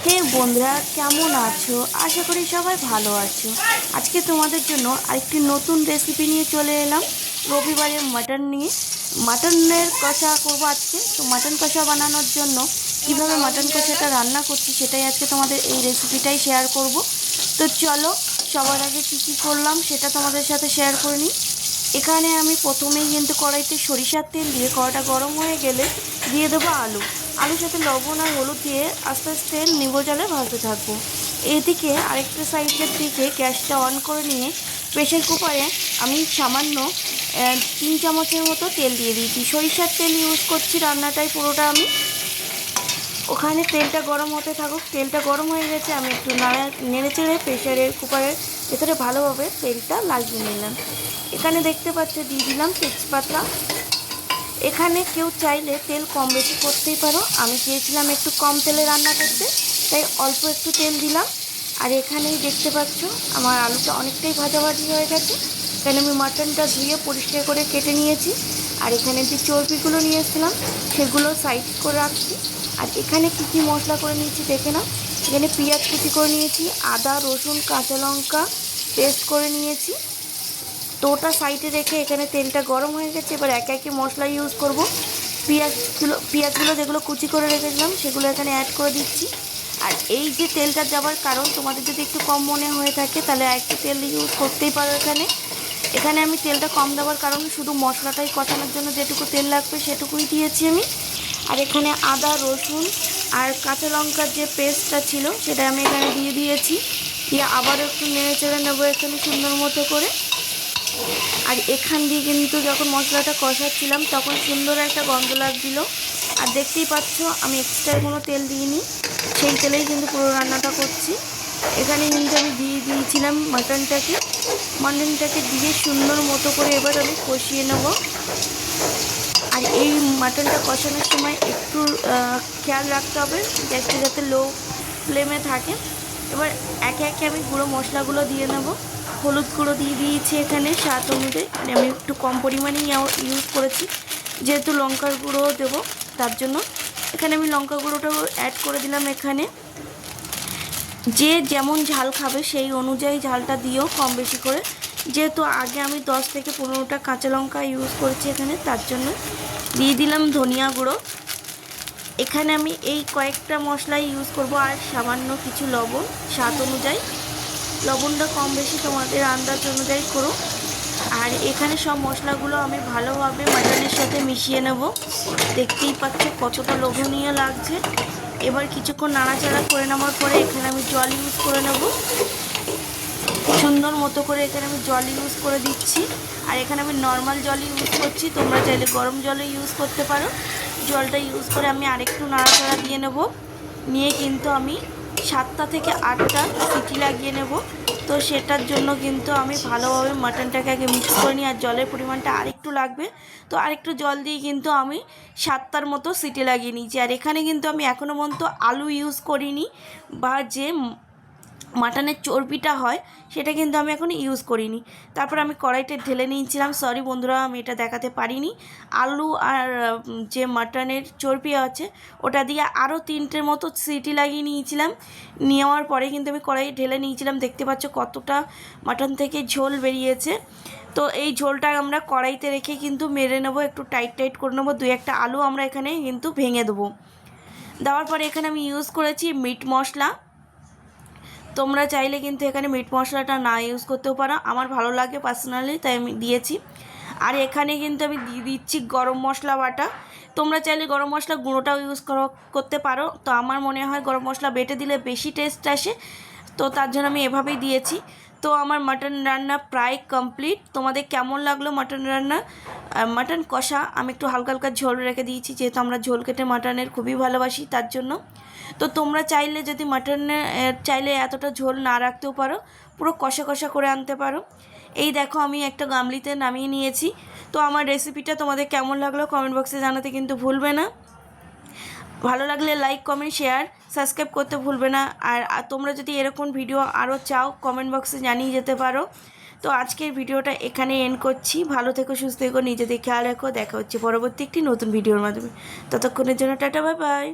হে বন্ধুরা, কেমন আছো? আশা করি সবাই ভালো আছো। আজকে তোমাদের জন্য আরেকটি নতুন রেসিপি নিয়ে চলে এলাম। রবিবারে মাটন নিয়ে মাটনের কষা করবো আজকে। তো মাটন কষা বানানোর জন্য কিভাবে মাটন কষাটা রান্না করছি সেটাই আজকে তোমাদের এই রেসিপিটাই শেয়ার করব। তো চলো, সবার আগে কী কী করলাম সেটা তোমাদের সাথে শেয়ার করে নিই। এখানে আমি প্রথমেই কিন্তু কড়াইতে সরিষার তেল দিয়ে কড়াইটা গরম হয়ে গেলে দিয়ে দেবো আলু। আলুর সাথে লবণ আর হলুদ দিয়ে আস্তে আস্তে নিভো জলে ভাজতে থাকবো। এদিকে আরেকটা সাইডের দিকে গ্যাসটা অন করে নিয়ে প্রেশার কুকারে আমি সামান্য 3 চামচের মতো তেল দিয়ে দিয়েছি। সরিষার তেল ইউজ করছি রান্নাটাই পুরোটা আমি। ওখানে তেলটা গরম হতে থাকুক। তেলটা গরম হয়ে গেছে, আমি একটু নেড়ে চেড়ে প্রেশারের কুকারের ভেতরে ভালোভাবে তেলটা লাগিয়ে নিলাম। এখানে দেখতে পাচ্ছ দিয়ে দিলাম তেজপাতা। এখানে কেউ চাইলে তেল কম বেশি করতেই পারো, আমি চেয়েছিলাম একটু কম তেলে রান্না করতে, তাই অল্প একটু তেল দিলাম। আর এখানেই দেখতে পাচ্ছ আমার আলুটা অনেকটাই ভাজাভাজি হয়ে গেছে। এখানে আমি মাটনটা ধুয়ে পরিষ্কার করে কেটে নিয়েছি। আর এখানে যে চর্বিগুলো নিয়ে এসেছিলাম সেগুলো সাইড করে রাখছি। আর এখানে কী কী মশলা করে নিয়েছি দেখে নাও। এখানে পেঁয়াজ কুচি করে নিয়েছি, আদা রসুন কাঁচা লঙ্কা পেস্ট করে নিয়েছি। তো ওটা সাইডে রেখে এখানে তেলটা গরম হয়ে গেছে, এবার একে একে মশলা ইউজ করব। পেঁয়াজগুলো যেগুলো কুচি করে রেখেছিলাম সেগুলো এখানে অ্যাড করে দিচ্ছি। আর এই যে তেলটা যাবার কারণ, তোমাদের যদি একটু কম মনে হয়ে থাকে তাহলে একটু তেল ইউজ করতেই পারো। এখানে আমি তেলটা কম দেওয়ার কারণে শুধু মশলাটাই কষানোর জন্য যেটুকু তেল লাগবে সেটুকুই দিয়েছি আমি। আর এখানে আদা রসুন আর কাঁচা লঙ্কার যে পেস্টটা ছিল সেটা আমি এখানে দিয়ে দিয়েছি। দিয়ে আবারও একটু নেড়ে চেড়ে নেবো এখানে সুন্দর মতো করে। আর এখান দিয়ে কিন্তু যখন মশলাটা কষাচ্ছিলাম তখন সুন্দর একটা গন্ধ লাগছিল। আর দেখতেই পাচ্ছ আমি এক্সট্রা কোনো তেল দিইনি, সেই তেলেই কিন্তু পুরো রান্নাটা করছি। এখানে কিন্তু আমি দিয়ে দিয়েছিলাম মাটনটাকে দিয়ে সুন্দর মতো করে এবার আমি কষিয়ে নেব। আর এই মাটনটা কষানোর সময় একটু খেয়াল রাখতে হবে গ্যাসটা যাতে লো ফ্লেমে থাকে। এবার একে একে আমি গুঁড়ো মশলাগুলো দিয়ে নেব। হলুদ গুঁড়ো দিয়ে দিয়েছি এখানে স্বাদ অনুযায়ী, মানে আমি একটু কম পরিমাণেই ইউজ করেছি যেহেতু লঙ্কার গুঁড়ো দেবো তার জন্য। এখানে আমি লঙ্কা গুঁড়োটাও অ্যাড করে দিলাম। এখানে যে যেমন ঝাল খাবে সেই অনুযায়ী ঝালটা দিও কম বেশি করে, যেহেতু আগে আমি 10 থেকে 15টা কাঁচা লঙ্কা ইউজ করেছি এখানে, তার জন্য দিয়ে দিলাম ধনিয়া গুঁড়ো। এখানে আমি এই কয়েকটা মশলাই ইউজ করব আর সামান্য কিছু লবণ স্বাদ অনুযায়ী। লবণটা কম বেশি তোমাদের আন্দাজ অনুযায়ী করো। আর এখানে সব মশলাগুলো আমি ভালোভাবে মাটনের সাথে মিশিয়ে নেব। দেখতেই পাচ্ছ কতটা লোভনীয় লাগছে। এবার কিছুক্ষণ নাড়াচাড়া করে নেওয়ার পরে এখানে আমি জল ইউজ করে নেব। সুন্দর মতো করে এখানে আমি জল ইউজ করে দিচ্ছি। আর এখানে আমি নর্মাল জল ইউজ করছি, তোমরা চাইলে গরম জলও ইউজ করতে পারো। জলটা ইউজ করে আমি আরেকটু নাড়াচাড়া দিয়ে নেব। নিয়ে কিন্তু আমি 7টা থেকে 8টা সিটি লাগিয়ে নেব। তো সেটার জন্য কিন্তু আমি ভালোভাবে মাটনটাকে আগে মিক্স করে নিই। আর জলের পরিমাণটা আরেকটু লাগবে, তো আরেকটু জল দিয়ে কিন্তু আমি 7টার মতো সিটি লাগিয়ে নিয়েছি। আর এখানে কিন্তু আমি এখনও পর্যন্ত আলু ইউজ করিনি, বা যে মাটনের চর্বিটা হয় সেটা কিন্তু আমি এখন ইউজ করিনি। তারপর আমি কড়াইতে ঢেলে নিয়েছিলাম, সরি বন্ধুরা আমি এটা দেখাতে পারিনি, আলু আর যে মাটনের চর্বি আছে ওটা দিয়ে আরও 3টের মতো সিটি লাগিয়ে নিয়েছিলাম। নেওয়ার পরে কিন্তু আমি কড়াইয়ে ঢেলে নিয়েছিলাম। দেখতে পাচ্ছ কতটা মাটন থেকে ঝোল বেরিয়েছে। তো এই ঝোলটা আমরা কড়াইতে রেখে কিন্তু মেরে নেবো, একটু টাইট করে নেবো। 2-1টা আলু আমরা এখানে কিন্তু ভেঙে দেবো। দেওয়ার পরে এখানে আমি ইউজ করেছি মিট মশলা। তোমরা চাইলে কিন্তু এখানে মিট মশলাটা না ইউজ করতেও পারো, আমার ভালো লাগে পার্সোনালি তাই আমি দিয়েছি। আর এখানে কিন্তু আমি দিয়ে দিচ্ছি গরম মশলা বাটা। তোমরা চাইলে গরম মশলা গুঁড়োটাও ইউজ করতে পারো, তো আমার মনে হয় গরম মশলা বেটে দিলে বেশি টেস্ট আসে, তো তার জন্য আমি এভাবেই দিয়েছি। তো আমার মাটন রান্না প্রায় কমপ্লিট। তোমাদের কেমন লাগলো মাটন রান্না? মাটন কষা আমি একটু হালকা হালকা ঝোল রেখে দিয়েছি, যেহেতু আমরা ঝোল কেটে মাটনের খুবই ভালোবাসি তার জন্য। তো তোমরা চাইলে যদি চাইলে এতটা ঝোল না রাখতেও পারো, পুরো কষা কষা করে আনতে পারো। এই দেখো আমি একটা গামলিতে নামিয়ে নিয়েছি। তো আমার রেসিপিটা তোমাদের কেমন লাগলো কমেন্ট বক্সে জানাতে কিন্তু ভুলবে না। ভালো লাগলে লাইক কমেন্ট শেয়ার সাবস্ক্রাইব করতে ভুলবে না। আর তোমরা যদি এরকম ভিডিও আরও চাও কমেন্ট বক্সে জানিয়ে যেতে পারো। তো আজকের ভিডিওটা এখানে এন্ড করছি। ভালো থেকো, সুস্থ থেকো, নিজেদের খেয়াল রাখো। দেখা হচ্ছে পরবর্তী একটি নতুন ভিডিওর মাধ্যমে। ততক্ষণের জন্য টাটা, বাই বাই।